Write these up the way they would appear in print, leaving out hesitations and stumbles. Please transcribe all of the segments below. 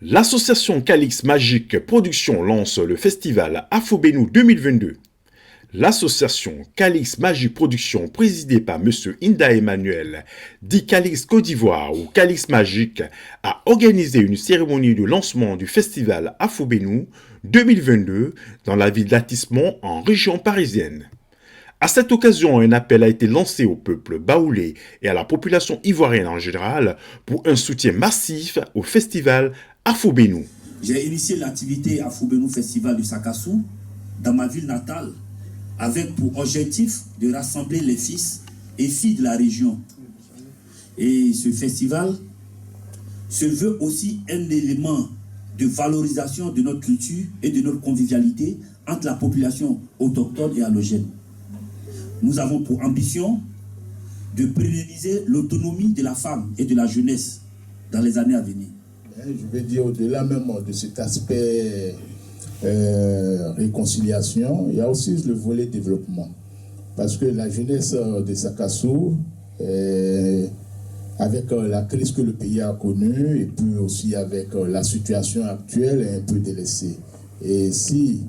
L'association Calix Magique Production lance le festival Afro-Bénou 2022. L'association Calix Magique Production, présidée par M. Inda Emmanuel, dit Calix Côte d'Ivoire ou Calix Magique, a organisé une cérémonie de lancement du festival Afro-Bénou 2022 dans la ville d'Atismont en région parisienne. À cette occasion, un appel a été lancé au peuple baoulé et à la population ivoirienne en général pour un soutien massif au festival Afro-Bénou. J'ai initié l'activité Afro-Bénou Festival du Sakassou dans ma ville natale avec pour objectif de rassembler les fils et filles de la région. Et ce festival se veut aussi un élément de valorisation de notre culture et de notre convivialité entre la population autochtone et allogène. Nous avons pour ambition de pérenniser l'autonomie de la femme et de la jeunesse dans les années à venir. Je veux dire, au-delà même de cet aspect réconciliation, il y a aussi le volet développement. Parce que la jeunesse de Sakassou, avec la crise que le pays a connue, et puis aussi avec la situation actuelle, est un peu délaissée. Et si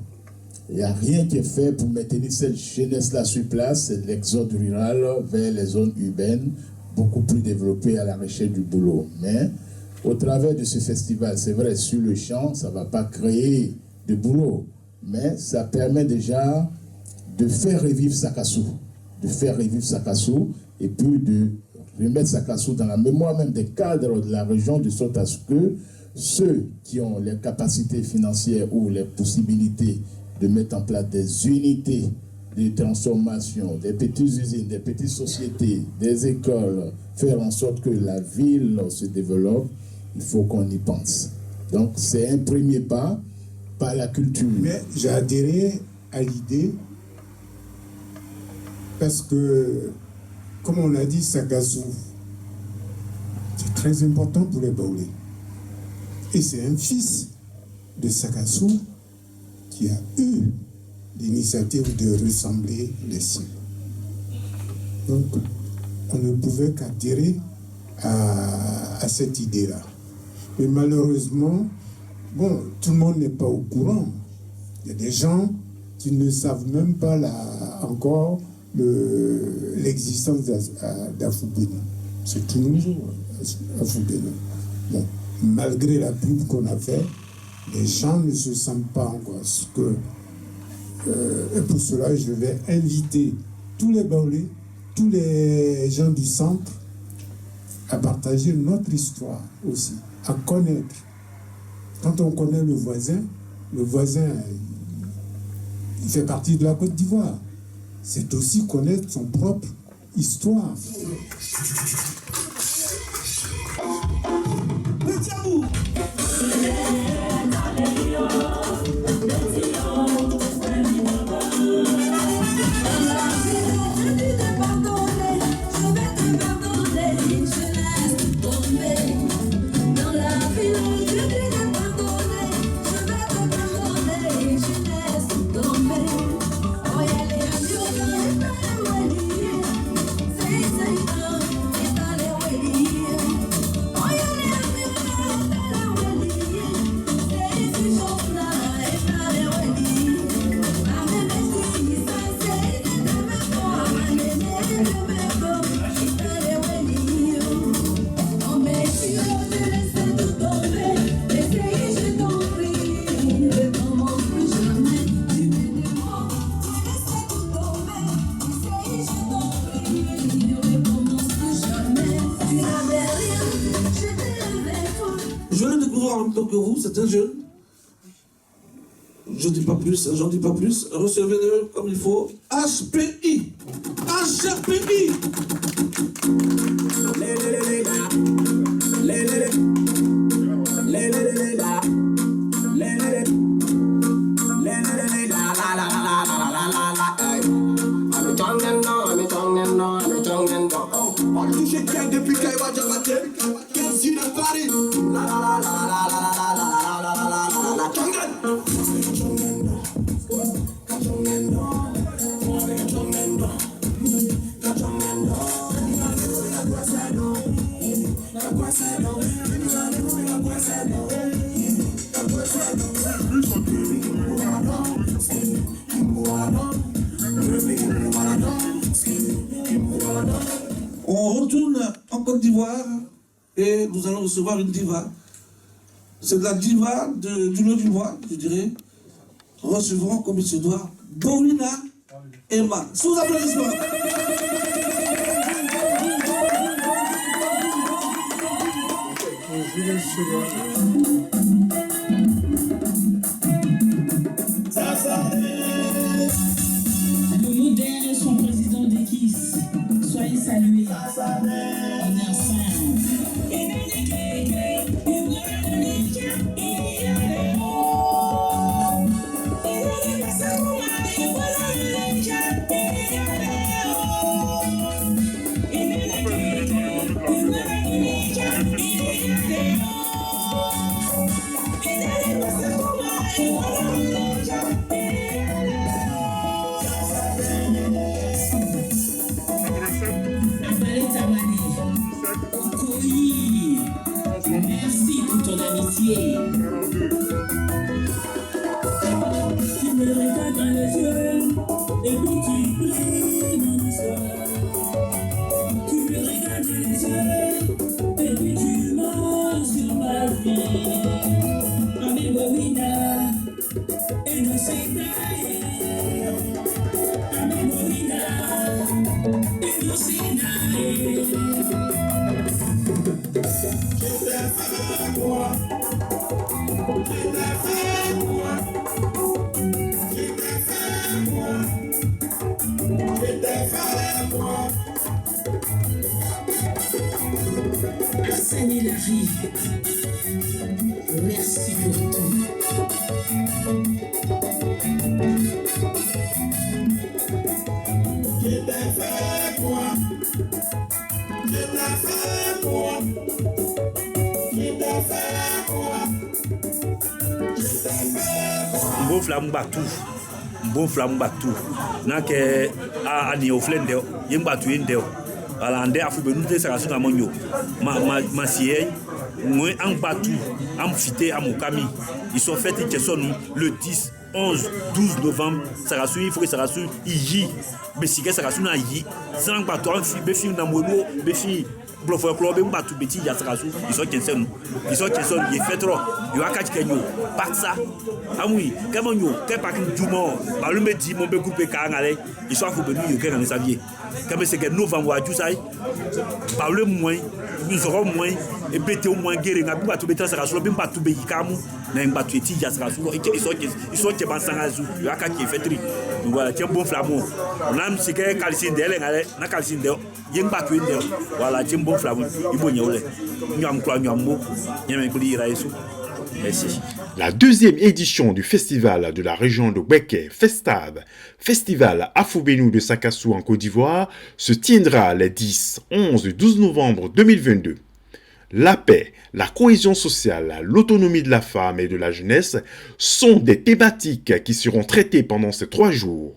il n'y a rien qui est fait pour maintenir cette jeunesse-là sur place, c'est l'exode rural vers les zones urbaines, beaucoup plus développées à la recherche du boulot. Mais au travers de ce festival, c'est vrai, sur le champ, ça ne va pas créer de boulot, mais ça permet déjà de faire revivre Sakassou, et puis de remettre Sakassou dans la mémoire même des cadres de la région, de sorte à ce que ceux qui ont les capacités financières ou les possibilités de mettre en place des unités de transformation, des petites usines, des petites sociétés, des écoles, faire en sorte que la ville se développe, il faut qu'on y pense. Donc c'est un premier pas par la culture. Mais j'ai adhéré à l'idée parce que, comme on a dit, Sakassou, c'est très important pour les Baoulés. Et c'est un fils de Sakassou qui a eu l'initiative de rassembler les siens. Donc, on ne pouvait qu'adhérer à cette idée-là. Mais malheureusement, bon, tout le monde n'est pas au courant. Il y a des gens qui ne savent même pas encore l'existence d'Afro-Bénou. C'est tout nouveau, Afro-Bénou. Bon, malgré la pub qu'on a fait, les gens ne se sentent pas encore. Et pour cela, je vais inviter tous les Baoulés, tous les gens du centre à partager notre histoire aussi, à connaître. Quand on connaît le voisin, il fait partie de la Côte d'Ivoire. C'est aussi connaître son propre histoire. Je le découvrir en même temps que vous, c'est un jeune. Je dis pas plus, j'en dis pas plus. Recevez-le comme il faut. HPI. HPI. Depuis Kaiwa Jabate, qu'est-ce qu'il a parlé? La la la la la la la la la la la la Tongan. Tongan. d'Ivoire et nous allons recevoir une diva. C'est de la diva du Nord d'Ivoire, je dirais. Recevrons comme il se doit Bowina Emma. Sous applaudissements. Le modèle, son président d'Équis, soyez salués. On est ensemble. Merci pour ton amitié. Tu me regardes dans les yeux et puis tu brilles mon histoire. Tu me regardes dans les yeux et puis tu mens sur ma vie. Ami Bowina et nous c'est Ami Bowina et nous c'est Hassani Larry, merci pour tout. Bon flamme batou, bon flamme batou. N'a que à Nioflende, yem batu indeo. Voilà, ande a foube nous te sera sur amonyo. Ma siey, moi en batou, en fité à mon cami. Ils sont faits qui sont le 10, 11, 12 novembre. Ça rassure, il faut que ça rassure. Y, besike ça rassure na y. Sans batou en fi, befi na mono, befi. Blofo club en batou beti ya ça rassure. Ils sont qui sont, ils fait trop. Yo akati kenyo, pas ça. Ah oui, comment yo, quel paquet du monde, bah le métier mon be couper carangale, ils sont faut venir yo que dans les saviez. Comme c'est que novembre à tout ça, par le moins, nous aurons moins et bêter au moins guérir n'a pas tout bêter ça rassure, bien pas tout béi kamu, n'a pas tout éti ya ça rassure, ils sont qui ban sangazu, yo akati fait tri. Donc voilà, tiens bon flamand. On a c'est que calcine d'elle na calcine d'elle, yen pas tout d'elle. Voilà, tiens bon flamand, il bon yole. Nyam kwa nyambo, nyam ko ira yesu. Merci. La deuxième édition du festival de la région de Beke, Festab, festival Afubenu de Sakassou en Côte d'Ivoire, se tiendra les 10, 11 et 12 novembre 2022. La paix, la cohésion sociale, l'autonomie de la femme et de la jeunesse sont des thématiques qui seront traitées pendant ces 3 jours.